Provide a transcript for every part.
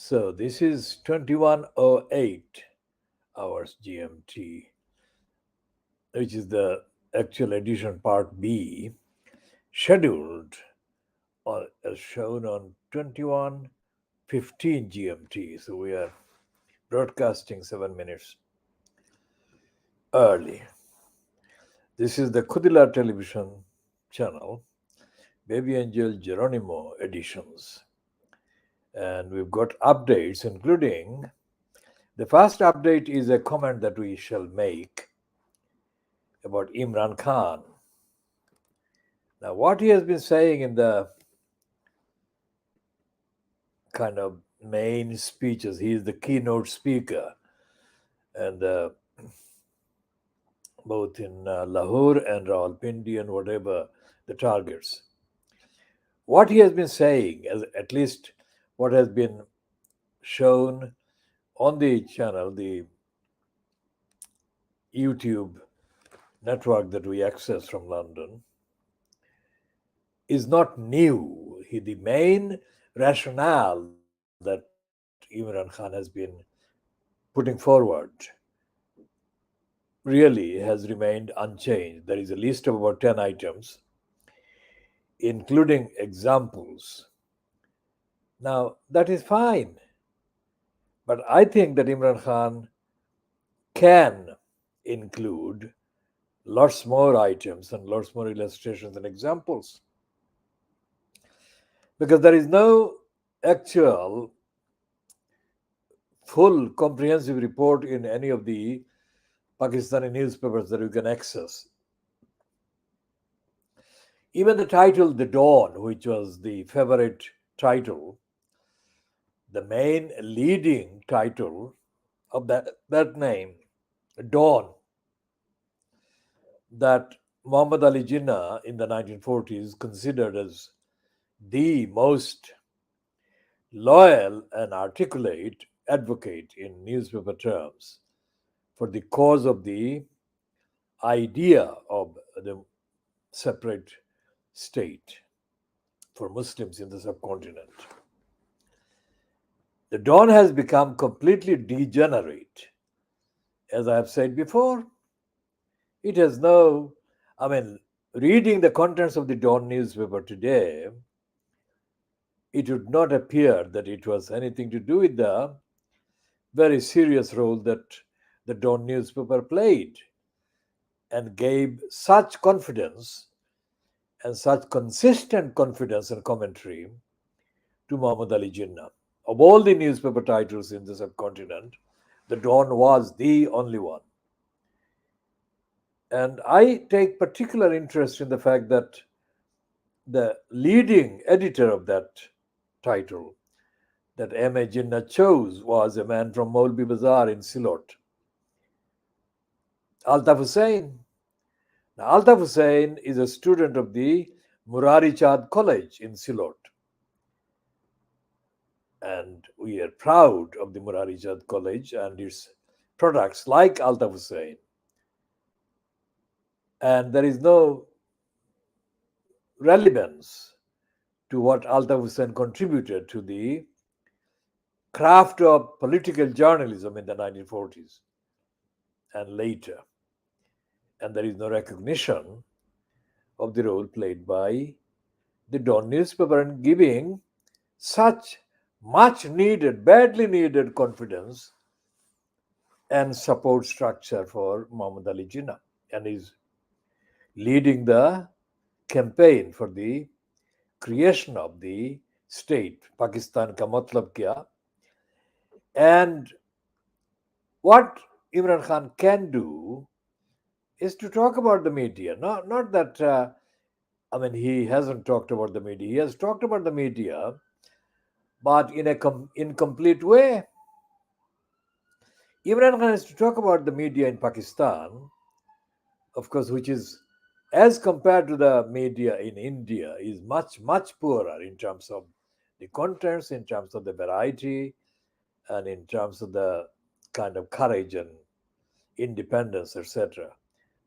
So this is 21:08 hours GMT, which is the actual edition part B, scheduled as shown on 21:15 GMT. So we are broadcasting 7 minutes early. This is the Khoodeelaar television channel, Baby Angel Geronimo editions. And we've got updates, including the first update is a comment that we shall make about Imran Khan. Now, what he has been saying in the kind of main speeches, he is the keynote speaker, and both in Lahore and Rawalpindi and whatever the targets. What he has been saying, as at least what has been shown on the channel, the YouTube network that we access from London, is not new. The main rationale that Imran Khan has been putting forward really has remained unchanged. There is a list of about 10 items, including examples. Now, that is fine, but I think that Imran Khan can include lots more items and lots more illustrations and examples, because there is no actual full comprehensive report in any of the Pakistani newspapers that you can access. Even the title The Dawn, which was the favorite title, the main leading title of that name, Dawn, that Muhammad Ali Jinnah in the 1940s considered as the most loyal and articulate advocate in newspaper terms for the cause of the idea of the separate state for Muslims in the subcontinent. The Dawn has become completely degenerate. As I have said before, it has no, reading the contents of the Dawn newspaper today, it would not appear that it was anything to do with the very serious role that the Dawn newspaper played and gave such confidence and such consistent confidence and commentary to Muhammad Ali Jinnah. Of all the newspaper titles in the subcontinent, the Dawn was the only one. And I take particular interest in the fact that the leading editor of that title that M.A. Jinnah chose was a man from Maulvi Bazaar in Silot, Altaf Hussain. Now, Altaf Hussain is a student of the Murari Chand College in Silot. And we are proud of the Murari Chand College and its products like Altaf Hussain. And there is no relevance to what Altaf Hussain contributed to the craft of political journalism in the 1940s and later. And there is no recognition of the role played by the Dawn newspaper in giving such much needed, badly needed confidence and support structure for Muhammad Ali Jinnah, and is leading the campaign for the creation of the state, Pakistan ka matlab kya. And what Imran Khan can do is to talk about the media. Not that, he hasn't talked about the media. He has talked about the media, but in a incomplete way. Imran Khan has to talk about the media in Pakistan, of course, which is, as compared to the media in India, is much, much poorer in terms of the contents, in terms of the variety, and in terms of the kind of courage and independence, etc.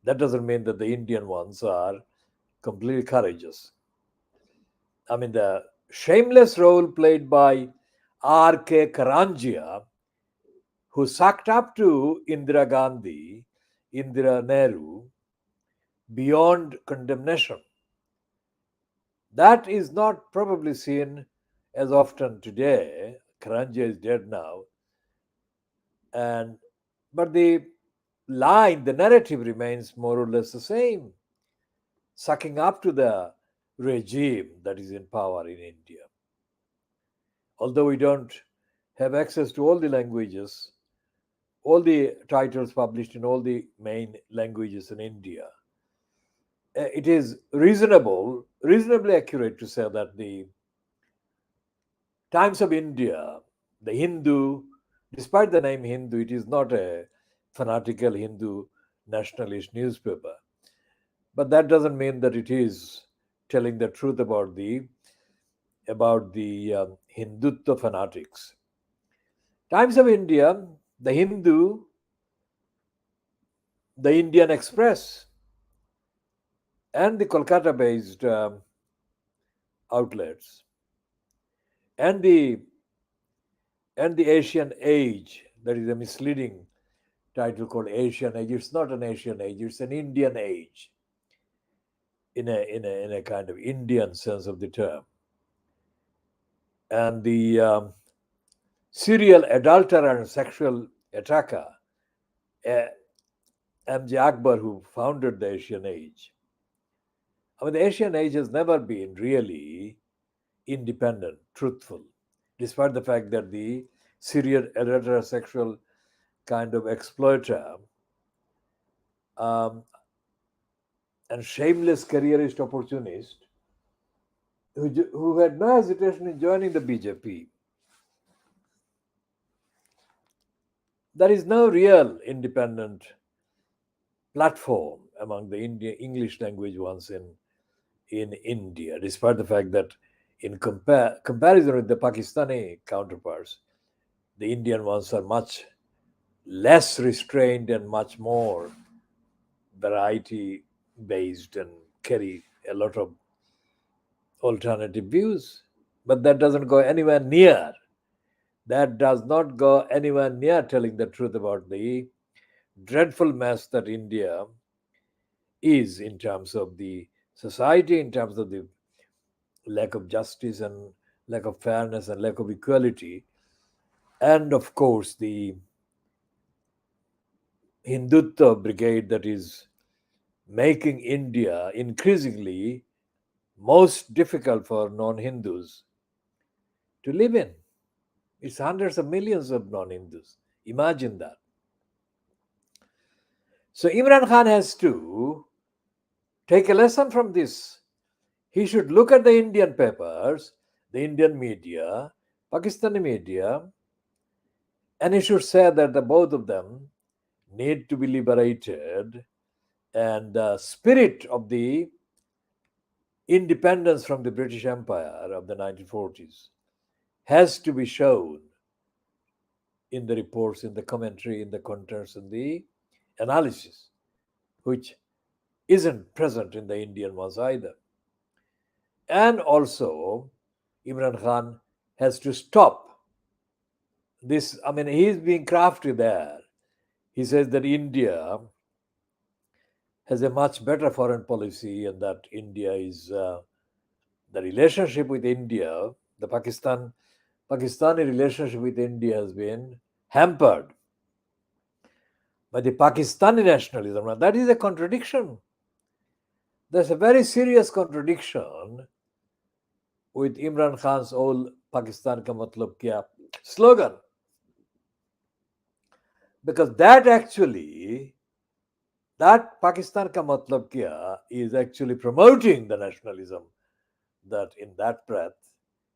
That doesn't mean that the Indian ones are completely courageous. The shameless role played by R.K. Karanjia, who sucked up to Indira Gandhi, Indira Nehru, beyond condemnation. That is not probably seen as often today. Karanjia is dead now, and but the line, the narrative remains more or less the same, sucking up to the regime that is in power in India. Although we don't have access to all the languages, all the titles published in all the main languages in India, it is reasonably accurate to say that the Times of India, the Hindu, despite the name Hindu, it is not a fanatical Hindu nationalist newspaper. But that doesn't mean that it is telling the truth about the Hindutva fanatics. Times of India, the Hindu, the Indian Express, and the Kolkata-based outlets, and the Asian Age, that is a misleading title called Asian Age. It's not an Asian Age; it's an Indian Age, in a kind of Indian sense of the term. And the serial adulterer and sexual attacker, uh, M.J. Akbar, who founded the Asian Age. I mean, the Asian Age has never been really independent, truthful, despite the fact that the serial adulterer, sexual kind of exploiter, um, and shameless careerist opportunist who had no hesitation in joining the BJP. There is no real independent platform among the English language ones in India, despite the fact that in comparison with the Pakistani counterparts, the Indian ones are much less restrained and much more variety based and carry a lot of alternative views. But that doesn't go anywhere near. That does not go anywhere near telling the truth about the dreadful mess that India is in terms of the society, in terms of the lack of justice and lack of fairness and lack of equality, and of course the Hindutva brigade that is making India increasingly most difficult for non-Hindus to live in. It's hundreds of millions of non-Hindus. Imagine that. So Imran Khan has to take a lesson from this. He should look at the Indian papers, the Indian media, Pakistani media, and he should say that the both of them need to be liberated, and the spirit of the independence from the British Empire of the 1940s has to be shown in the reports, in the commentary, in the contents, in the analysis, which isn't present in the Indian ones either. And also, Imran Khan has to stop this. I mean, he's being crafty there. He says that India has a much better foreign policy and that India is the relationship with India, the Pakistani relationship with India has been hampered by the Pakistani nationalism. Now, that is a contradiction. There's a very serious contradiction with Imran Khan's old Pakistan ka matlab kya slogan. Because that Pakistan ka matlab kya is actually promoting the nationalism that in that breath,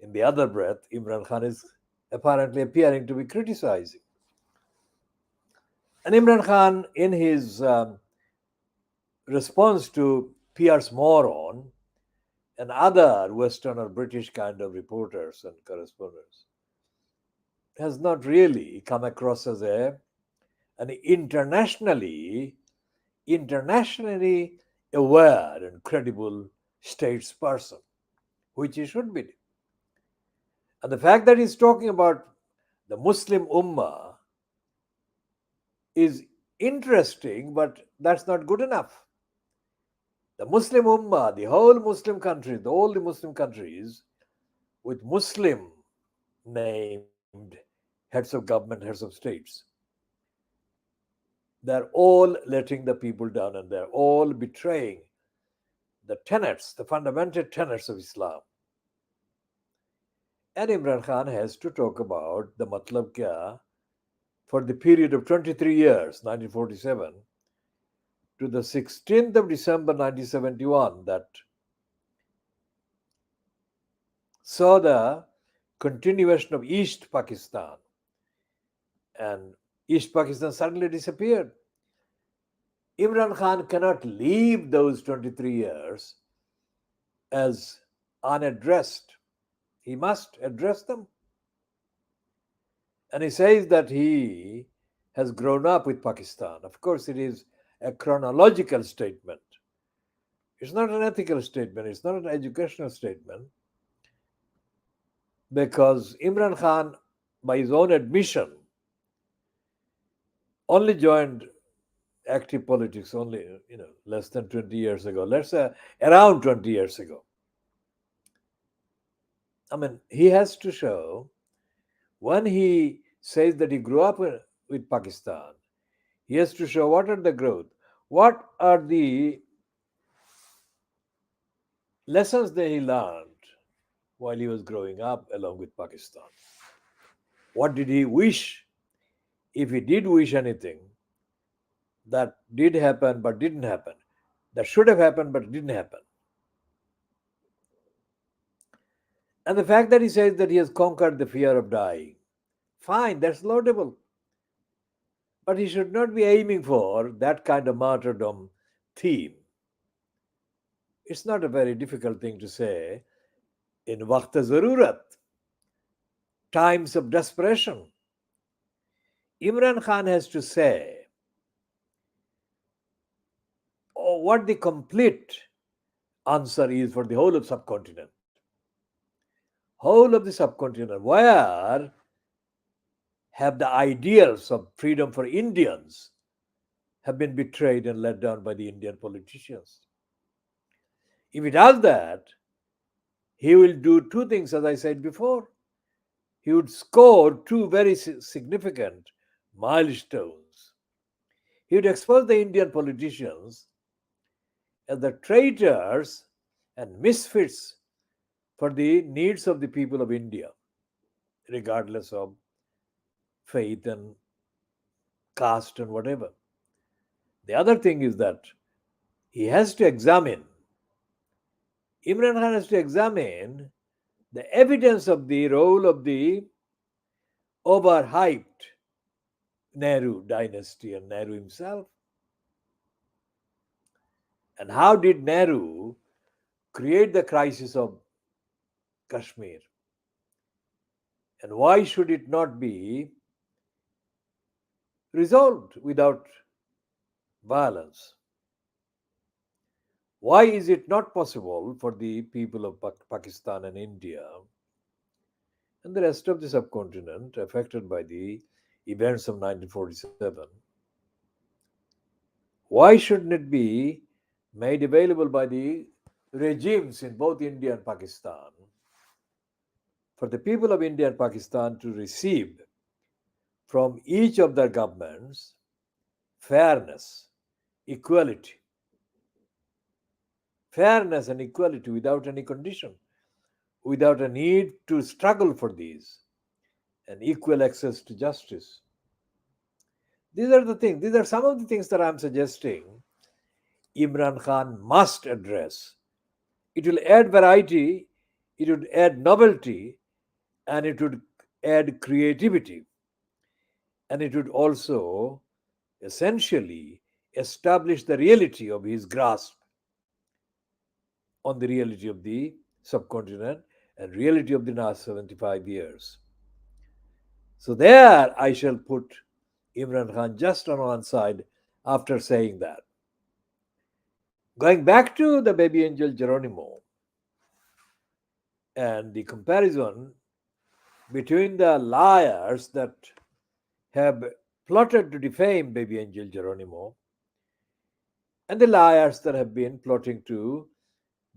in the other breath, Imran Khan is apparently appearing to be criticizing. And Imran Khan, in his response to Pierce Moron and other Western or British kind of reporters and correspondents, has not really come across as an internationally aware and credible statesperson, which he should be. And the fact that he's talking about the Muslim Ummah is interesting, but that's not good enough. The Muslim Ummah, the whole Muslim countries, all the Muslim countries with Muslim named heads of government, heads of states, they're all letting the people down and they're all betraying the tenets, the fundamental tenets of Islam. And Imran Khan has to talk about the matlab kya for the period of 23 years, 1947 to the 16th of December 1971, that saw the continuation of East Pakistan. And East Pakistan suddenly disappeared. Imran Khan cannot leave those 23 years as unaddressed. He must address them. And he says that he has grown up with Pakistan. Of course, it is a chronological statement. It's not an ethical statement, it's not an educational statement, because Imran Khan, by his own admission, only joined active politics only, less than 20 years ago. Let's say around 20 years ago. I mean, he has to show, when he says that he grew up with Pakistan, he has to show what are the growth, what are the lessons that he learned while he was growing up along with Pakistan. What did he wish? If he did wish anything that did happen but didn't happen, that should have happened but didn't happen. And the fact that he says that he has conquered the fear of dying, fine, that's laudable. But he should not be aiming for that kind of martyrdom theme. It's not a very difficult thing to say in waqt zarurat, times of desperation. Imran Khan has to say what the complete answer is for the whole of subcontinent. Whole of the subcontinent, where have the ideals of freedom for Indians have been betrayed and let down by the Indian politicians. If he does that, he will do two things, as I said before. He would score two very significant milestones. He would expose the Indian politicians as the traitors and misfits for the needs of the people of India, regardless of faith and caste and whatever. The other thing is that he has to examine, Imran Khan has to examine the evidence of the role of the overhyped Nehru dynasty and Nehru himself. And how did Nehru create the crisis of Kashmir? And why should it not be resolved without violence? Why is it not possible for the people of Pakistan and India and the rest of the subcontinent affected by the events of 1947? Why shouldn't it be made available by the regimes in both India and Pakistan for the people of India and Pakistan to receive from each of their governments fairness, equality? Fairness and equality without any condition, without a need to struggle for these, and equal access to justice. These are the things, these are some of the things that I'm suggesting Imran Khan must address. It will add variety, it would add novelty, and it would add creativity. And it would also essentially establish the reality of his grasp on the reality of the subcontinent and reality of the last 75 years. So there I shall put Imran Khan just on one side after saying that. Going back to the baby angel Geronimo and the comparison between the liars that have plotted to defame baby angel Geronimo and the liars that have been plotting to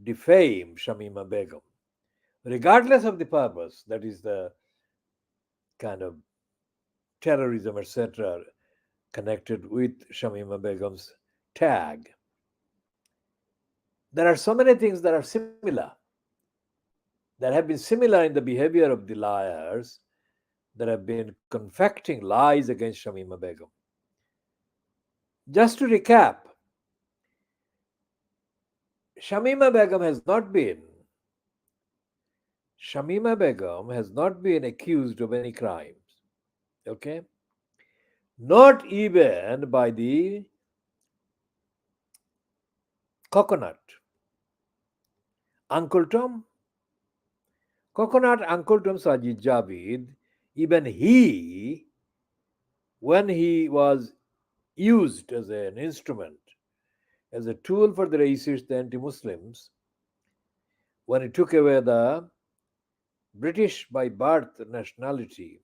defame Shamima Begum, regardless of the purpose, that is the kind of terrorism, etc., connected with Shamima Begum's tag. There are so many things that are similar, that have been similar in the behavior of the liars that have been confecting lies against Shamima Begum. Just to recap, Shamima Begum has not been Shamima Begum has not been accused of any crimes. Okay? Not even by the coconut. Uncle Tom, coconut Uncle Tom Sajid Javid, even he, when he was used as an instrument, as a tool for the racists, the anti Muslims, when he took away the British by birth nationality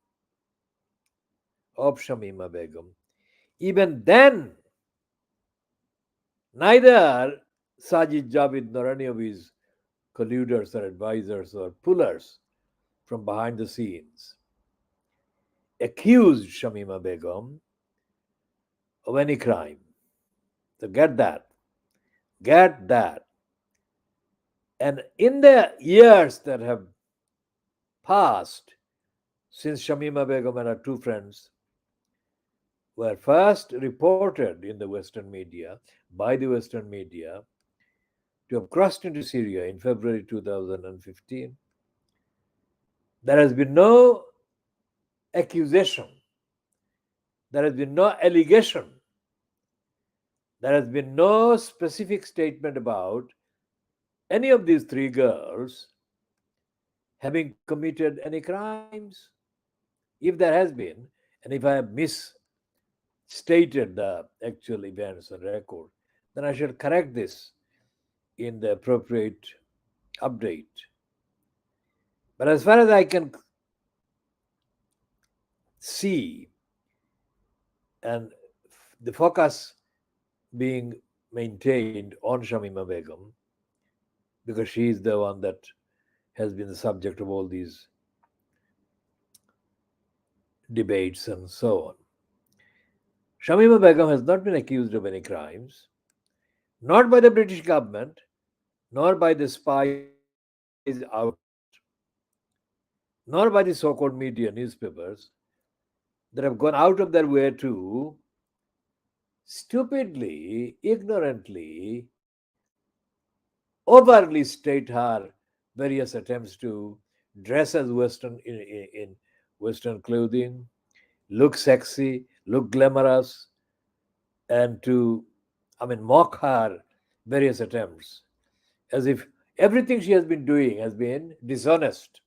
of Shamima Begum, even then, neither Sajid Javid nor any of his colluders or advisors or pullers from behind the scenes accused Shamima Begum of any crime. So get that. Get that. And in the years that have passed since Shamima Begum and her two friends were first reported in the Western media, by the Western media, to have crossed into Syria in February 2015, there has been no accusation, there has been no allegation, there has been no specific statement about any of these three girls having committed any crimes. If there has been, and if I have misstated the actual events on record, then I should correct this in the appropriate update. But as far as I can see, and the focus being maintained on Shamima Begum, because she is the one that has been the subject of all these debates and so on. Shamima Begum has not been accused of any crimes, not by the British government, nor by the spies outlet, nor by the so called media newspapers that have gone out of their way to stupidly, ignorantly, overtly state her various attempts to dress as Western in Western clothing, look sexy, look glamorous, and to, mock her various attempts as if everything she has been doing has been dishonest.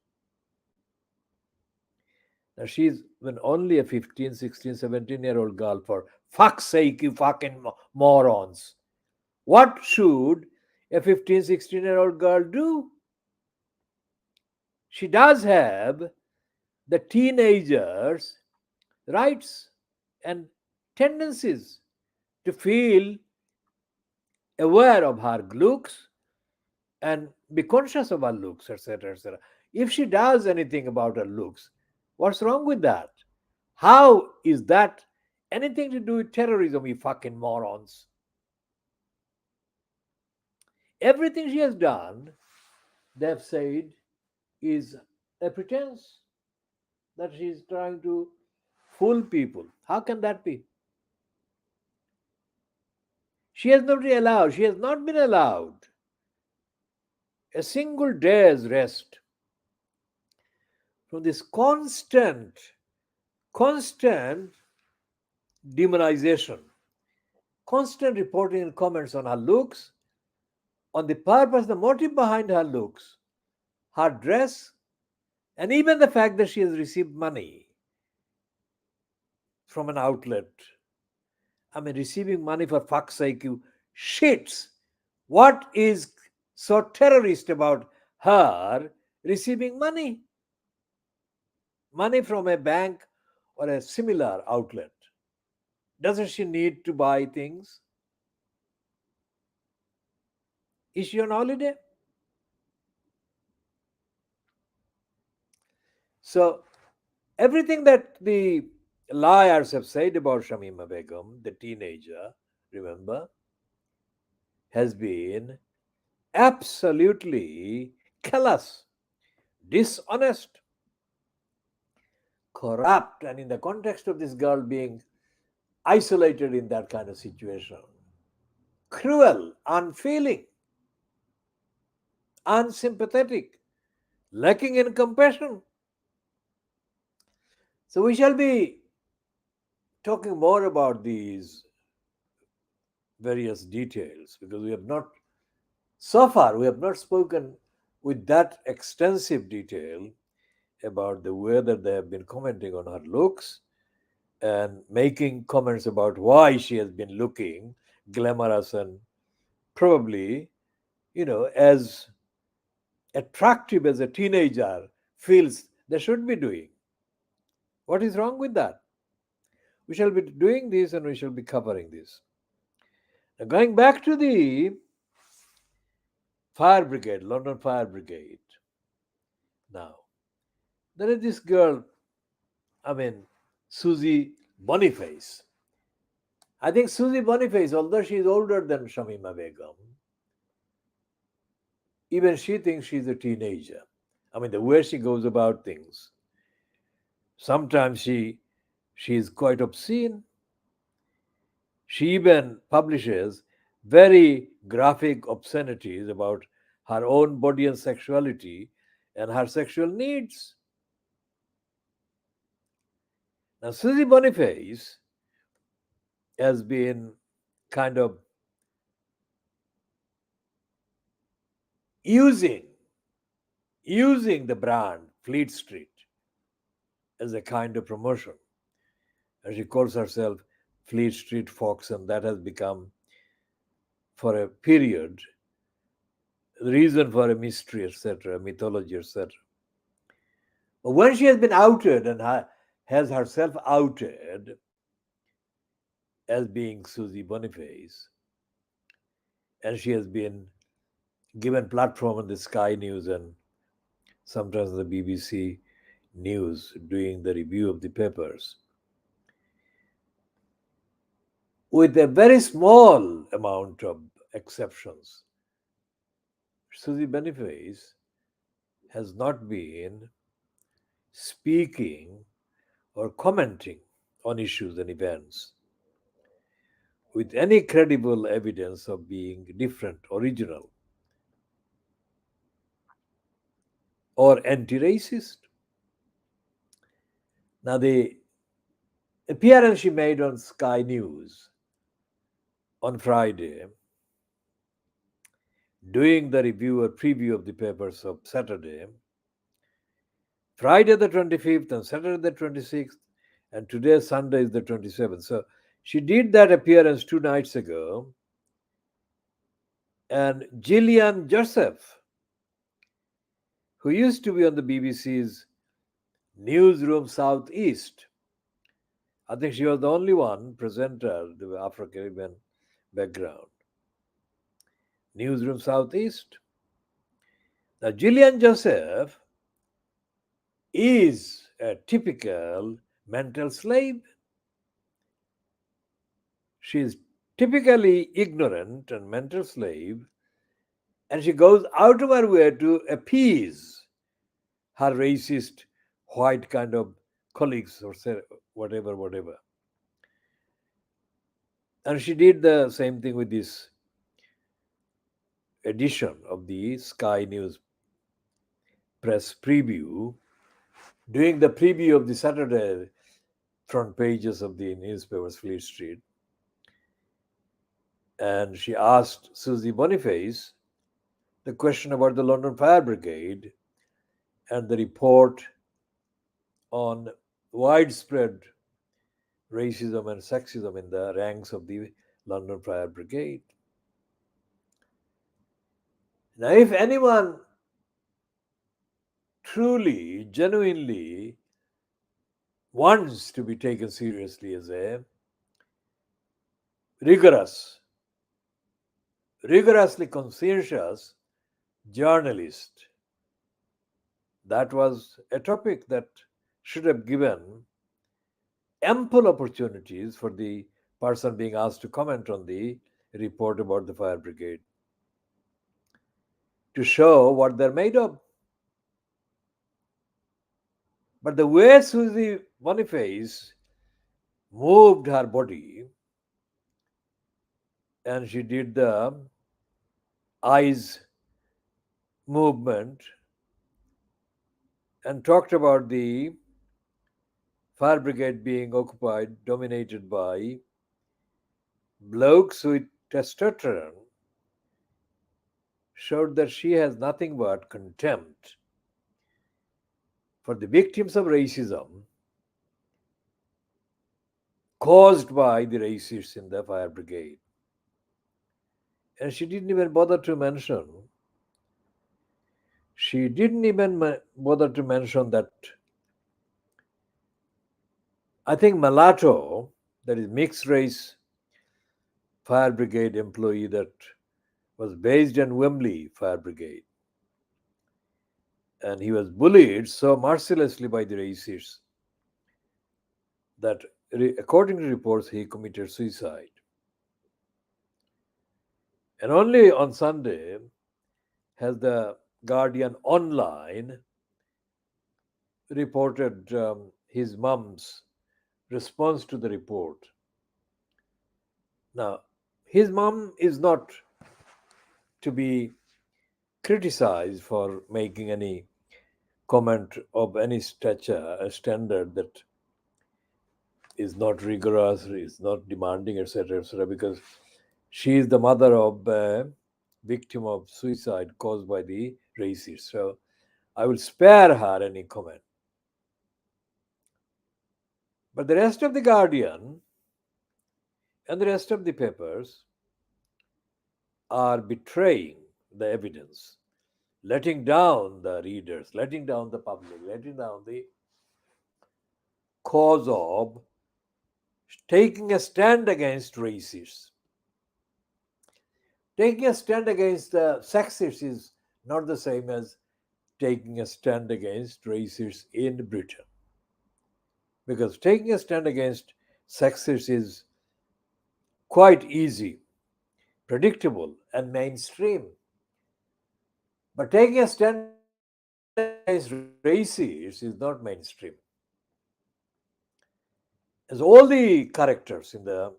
Now she's been only a 15, 16, 17-year-old girl, for fuck's sake, you fucking morons. What should a 15, 16-year-old girl do? She does have the teenagers' rights and tendencies to feel aware of her looks and be conscious of her looks, etc., etc. If she does anything about her looks, what's wrong with that? How is that anything to do with terrorism, you fucking morons? Everything she has done, they've said, is a pretense that she is trying to fool people. How can that be? She has not been allowed a single day's rest from this constant demonization, constant reporting and comments on her looks, on the purpose, the motive behind her looks, her dress, and even the fact that she has received money from an outlet. Receiving money, for fuck's sake, you shits. What is so terrorist about her receiving money? money from a bank or a similar outlet? Doesn't she need to buy things? Is she on holiday? So, everything that the liars have said about Shamima Begum, the teenager, remember, has been absolutely callous, dishonest, corrupt, and in the context of this girl being isolated in that kind of situation, cruel, unfeeling, unsympathetic, lacking in compassion. So we shall be talking more about these various details because so far, we have not spoken with that extensive detail about the way that they have been commenting on her looks and making comments about why she has been looking glamorous and probably, as attractive as a teenager feels they should be doing. What is wrong with that? We shall be doing this and we shall be covering this. Now, going back to the fire brigade, London Fire Brigade. Now, there is this girl, I mean, Susie Boniface. I think Susie Boniface, although she is older than Shamima Begum, even she thinks she's a teenager. I mean, the way she goes about things. Sometimes she is quite obscene. She even publishes very graphic obscenities about her own body and sexuality and her sexual needs. Now, Susie Boniface has been kind of using the brand Fleet Street as a kind of promotion. And she calls herself Fleet Street Fox, and that has become, for a period, the reason for a mystery, etc., mythology, etc. But when she has been outed and has herself outed as being Susie Boniface, and she has been given platform on the Sky News and sometimes the BBC News doing the review of the papers, with a very small amount of exceptions, Susie Boniface has not been speaking or commenting on issues and events with any credible evidence of being different, original, or anti racist. Now, the appearance she made on Sky News on Friday, doing the review or preview of the papers of Saturday, Friday the 25th and Saturday the 26th, and today Sunday is the 27th. So she did that appearance 2 nights ago, and Gillian Joseph, who used to be on the BBC's Newsroom Southeast, I think she was the only one presenter with Afro-Caribbean background. Newsroom Southeast. Now, Gillian Joseph is a typical mental slave. She is typically ignorant and mental slave, and she goes out of her way to appease her racist white kind of colleagues or whatever. And she did the same thing with this edition of the Sky News press preview, doing the preview of the Saturday front pages of the newspapers, Fleet Street. And she asked Susie Boniface the question about the London Fire Brigade and the report on widespread racism and sexism in the ranks of the London Fire Brigade. Now, if anyone truly, genuinely wants to be taken seriously as a rigorous, rigorously conscientious journalist. That was a topic that should have given ample opportunities for the person being asked to comment on the report about the fire brigade to show what they're made of. But the way Susie Boniface moved her body and she did the eyes movement and talked about the fire brigade being occupied, dominated by blokes with testosterone, showed that she has nothing but contempt for the victims of racism caused by the racists in the fire brigade. And she didn't even bother to mention, that I think mulatto, that is mixed race fire brigade employee that was based in Wembley Fire Brigade. And he was bullied so mercilessly by the racists that, according to reports, he committed suicide. And only on Sunday has the Guardian Online reported his mom's response to the report. Now, his mom is not to be criticized for making any comment of any stature, a standard that is not rigorous, is not demanding, etc., because she is the mother of a victim of suicide caused by the racists. So I will spare her any comment. But the rest of the Guardian and the rest of the papers are betraying the evidence, letting down the readers, letting down the public, letting down the cause of taking a stand against racists. Taking a stand against the sexists is not the same as taking a stand against racists in Britain. Because taking a stand against sexists is quite easy, predictable, and mainstream. But taking a stand against racists is not mainstream. As all the characters in the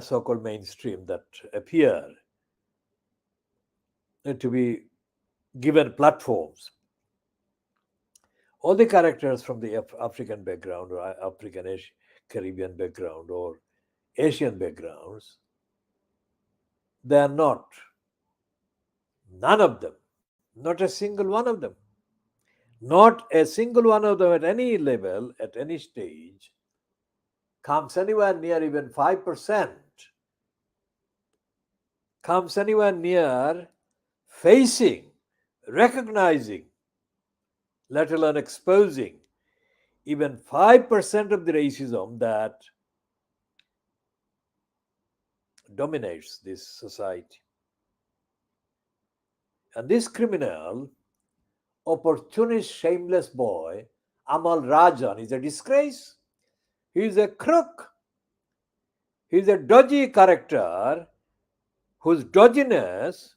so-called mainstream that appear to be given platforms, all the characters from the African background or African Caribbean background or Asian backgrounds, they are not, none of them, not a single one of them, not a single one of them at any level, at any stage, comes anywhere near even 5%, comes anywhere near facing, recognizing, let alone exposing even 5% of the racism that dominates this society. And this criminal, opportunist, shameless boy, Amal Rajan, is a disgrace. He is a crook. He is a dodgy character whose dodginess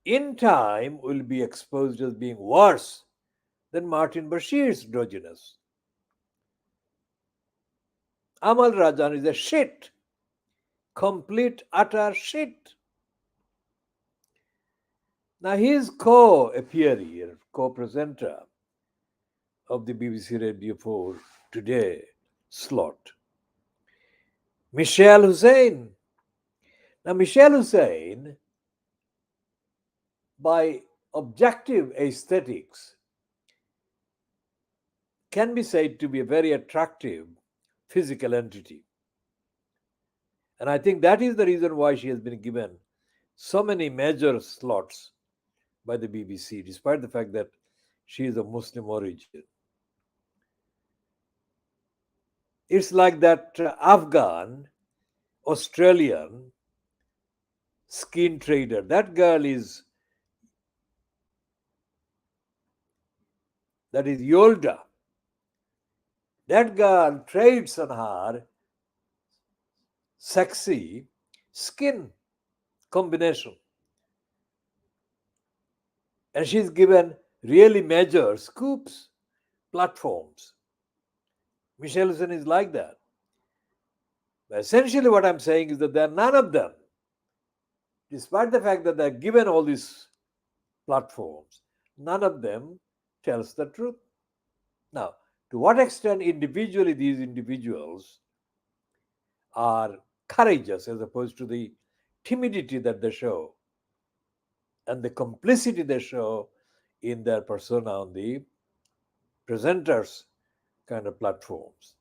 in time will be exposed as being worse than Martin Bashir's dodginess. Amal Rajan is a shit, complete, utter shit. Now, he is co-appearer, co-presenter of the BBC Radio 4 Today slot, Michelle Hussein. Now, Michelle Hussein, by objective aesthetics, can be said to be a very attractive physical entity. And I think that is the reason why she has been given so many major slots by the BBC, despite the fact that she is of Muslim origin. It's like that Afghan, Australian skin trader. That is Yolda. That girl trades on her sexy skin combination. And she's given really major scoops, platforms. Michelle Hussein is like that. But essentially, what I'm saying is that there are none of them, despite the fact that they're given all these platforms, none of them tells the truth. Now, to what extent individually these individuals are courageous as opposed to the timidity that they show and the complicity they show in their persona on the presenters kind of platforms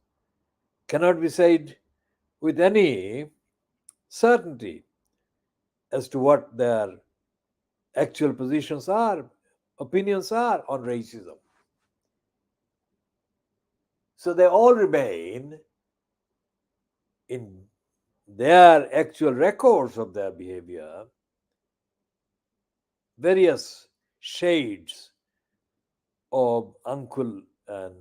cannot be said with any certainty as to what their actual positions are, opinions are on racism. So they all remain in their actual records of their behavior, various shades of uncle and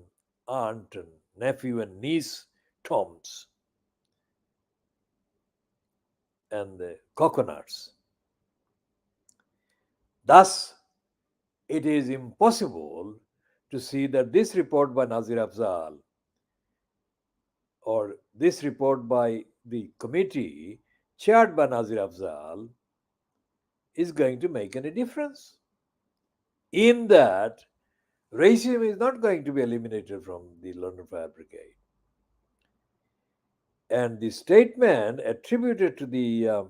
aunt and nephew and niece toms and the coconuts. Thus, it is impossible to see that this report by Nazir Afzal or this report by the committee chaired by Nazir Afzal is going to make any difference. In that, racism is not going to be eliminated from the London Fire Brigade. And the statement attributed to the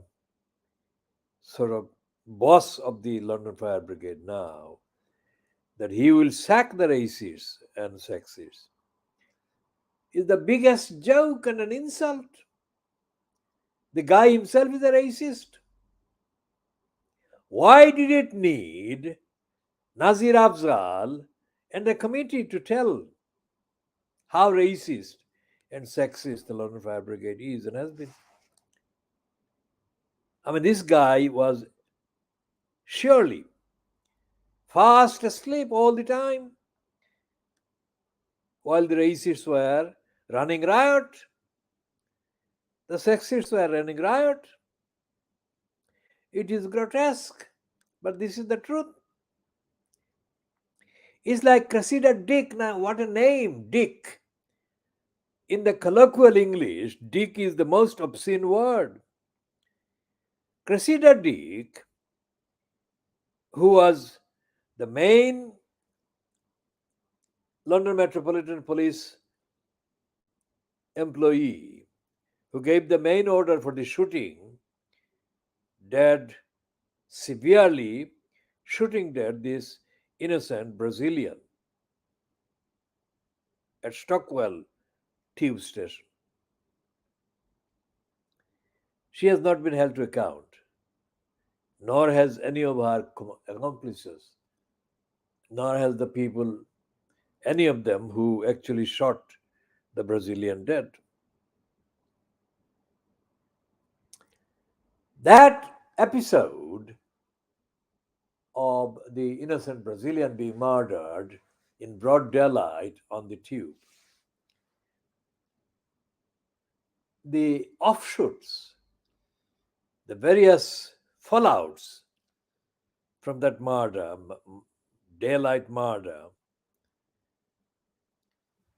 sort of boss of the London Fire Brigade now, that he will sack the racists and sexists, is the biggest joke and an insult. The guy himself is a racist. Why did it need Nazir Afzal and the committee to tell how racist and sexist the London Fire Brigade is and has been? I mean, this guy was surely fast asleep all the time while the racists were running riot, the sexists were running riot. It is grotesque, but this is the truth. It's like Cressida Dick. Now, what a name, Dick. In the colloquial English, Dick is the most obscene word. Cressida Dick, who was the main London Metropolitan Police employee, who gave the main order for the shooting, severely shooting dead this innocent Brazilian at Stockwell tube station. She has not been held to account, nor has any of her accomplices, nor has the people, any of them who actually shot the Brazilian dead. That episode of the innocent Brazilian being murdered in broad daylight on the tube, the offshoots, the various fallouts from that murder, daylight murder,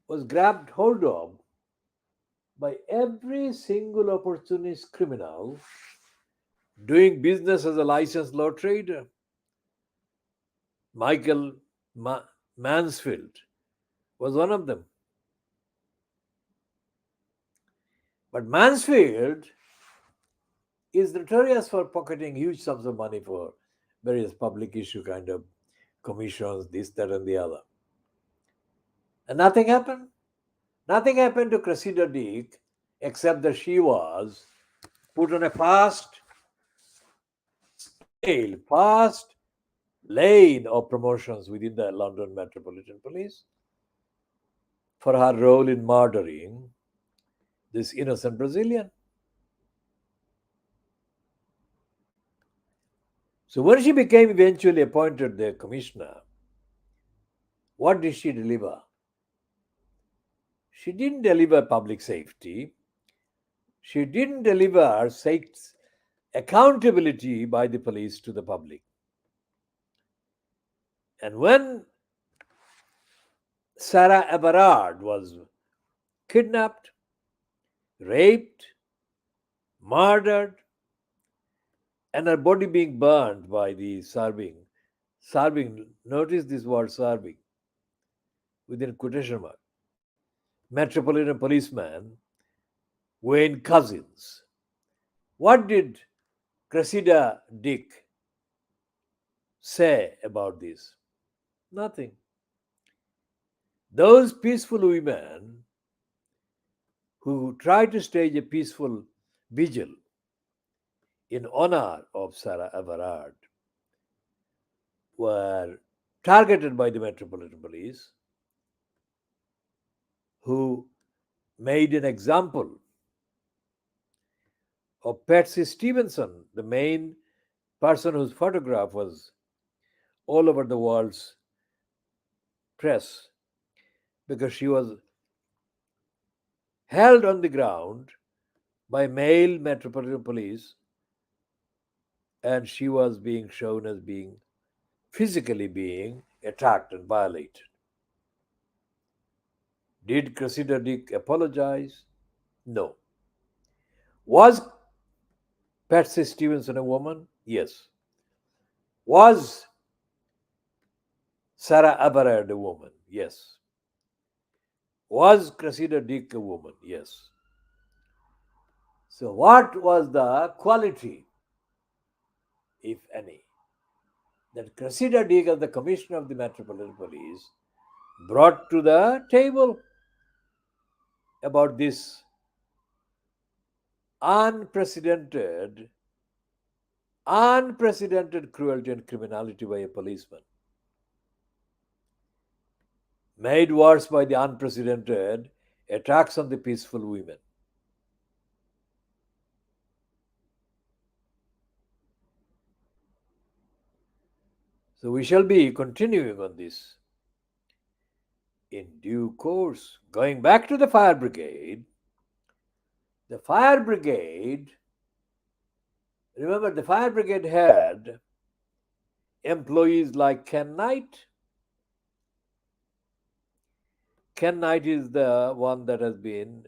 was grabbed hold of by every single opportunist criminal doing business as a licensed law trader. Michael Mansfield was one of them. But Mansfield is notorious for pocketing huge sums of money for various public issue kind of commissions, this, that, and the other. And nothing happened. Nothing happened to Cressida Dick except that she was put on a fast lane of promotions within the London Metropolitan Police for her role in murdering this innocent Brazilian. So when she became eventually appointed the commissioner, what did she deliver? She didn't deliver public safety. She didn't deliver accountability by the police to the public. And when Sarah Everard was kidnapped, raped, murdered, and her body being burned by the serving, notice this word serving, within quotation mark, Metropolitan Policeman Wayne Cousins. What did Cressida Dick say about this? Nothing. Those peaceful women who tried to stage a peaceful vigil in honor of Sarah Everard were targeted by the Metropolitan Police, who made an example of Patsy Stevenson, the main person whose photograph was all over the world's press, because she was held on the ground by male Metropolitan Police and she was being shown as being physically being attacked and violated. Did Cressida Dick apologize? No. Was Patsy Stevenson a woman? Yes. Was Sarah Everard a woman? Yes. Was Cressida Dick a woman? Yes. So, what was the quality, if any, that Cressida Dick, as the Commissioner of the Metropolitan Police, brought to the table about this unprecedented, unprecedented cruelty and criminality by a policeman, made worse by the unprecedented attacks on the peaceful women? So we shall be continuing on this in due course. Going back to the fire brigade, remember, the fire brigade had employees like Ken Knight. Ken Knight is the one that has been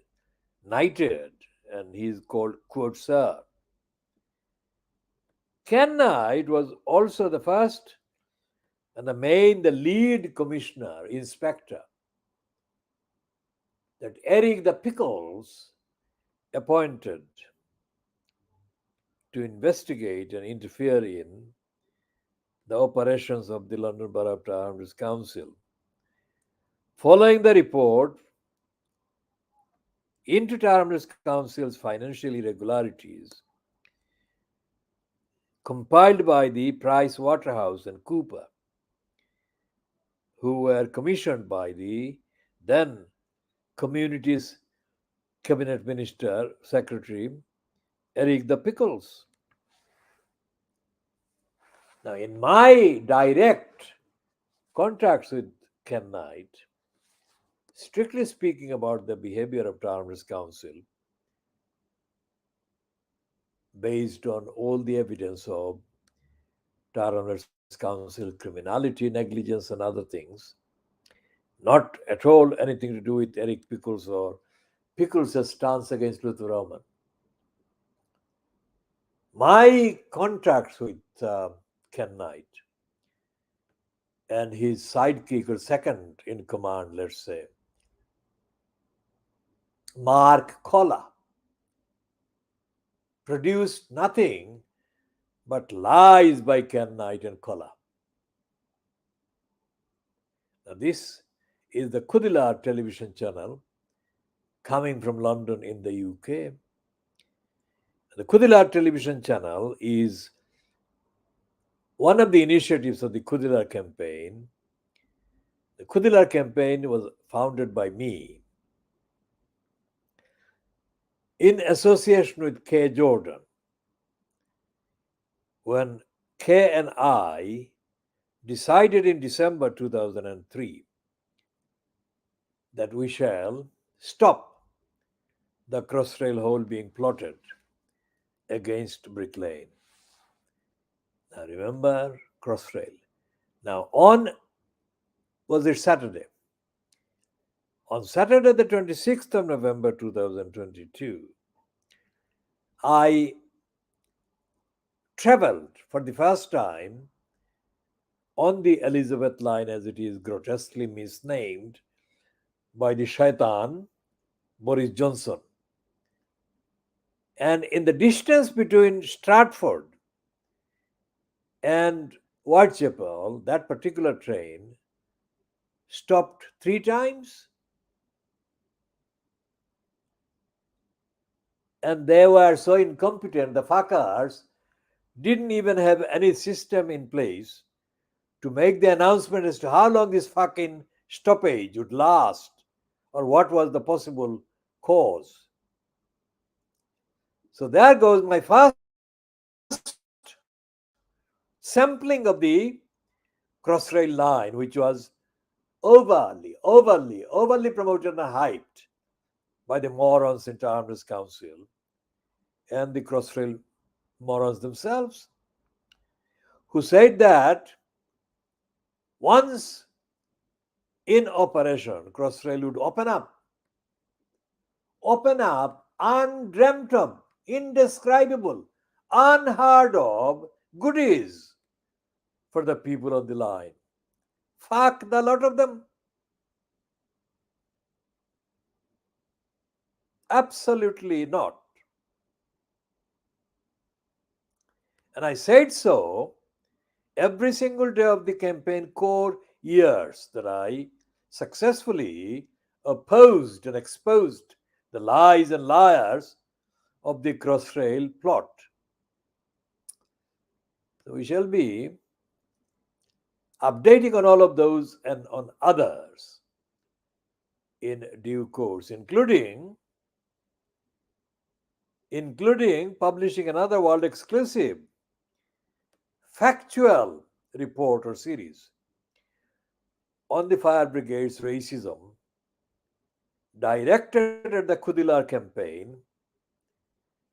knighted, and he's called quote sir. Ken Knight was also the first and the lead commissioner, inspector that Eric the Pickles appointed to investigate and interfere in the operations of the London Borough of Tower Hamlets Council. Following the report into Tower Hamlets Council's financial irregularities compiled by the Price Waterhouse and Cooper, who were commissioned by the then Communities Cabinet Minister Secretary Eric the Pickles. Now, in my direct contacts with Ken Knight, strictly speaking about the behavior of Tower Hamlets Council, based on all the evidence of Tower Hamlets Council criminality, negligence, and other things, not at all anything to do with Eric Pickles or Pickles' stance against Luther Roman. My contacts with Ken Knight and his sidekick or second in command, let's say, Mark Kolla, produced nothing but lies by Ken Knight and Kolla. Now, this is the Khoodeelaar television channel coming from London in the UK. The Khoodeelaar television channel is One of the initiatives of the Khoodeelaar campaign was founded by me in association with K. Jordan when K and I decided in December 2003 that we shall stop the crossrail hole being plotted against Brick Lane. Now remember crossrail. Now on was it Saturday? On Saturday, the 26th of November 2022, I traveled for the first time on the Elizabeth line, as it is grotesquely misnamed by the shaitan Boris Johnson. And in the distance between Stratford and Whitechapel, that particular train stopped 3 times, and they were so incompetent, the fuckers didn't even have any system in place to make the announcement as to how long this fucking stoppage would last or what was the possible cause. So there goes my first sampling of the crossrail line, which was overly promoted and hyped by the morons in Arms Council and the crossrail morons themselves, who said that once in operation, crossrail would open up undreamt of, indescribable, unheard of goodies for the people on the line. Fuck the lot of them. Absolutely not. And I said so every single day of the campaign core years that I successfully opposed and exposed the lies and liars of the crossrail plot. So we shall be updating on all of those and on others in due course, including publishing another world exclusive factual report or series on the fire brigade's racism directed at the Khoodeelaar campaign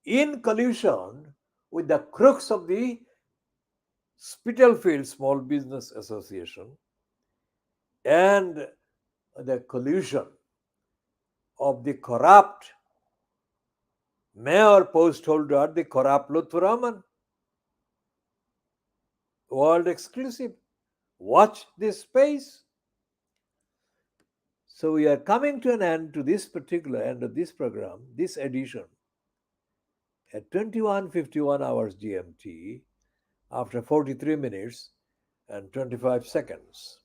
in collusion with the crooks of the Spitalfield Small Business Association and the collusion of the corrupt mayor post holder, the corrupt Luthuraman. World exclusive. Watch this space. So we are coming to an end to this particular end of this program, this edition, at 21:51 hours GMT, after 43 minutes and 25 seconds.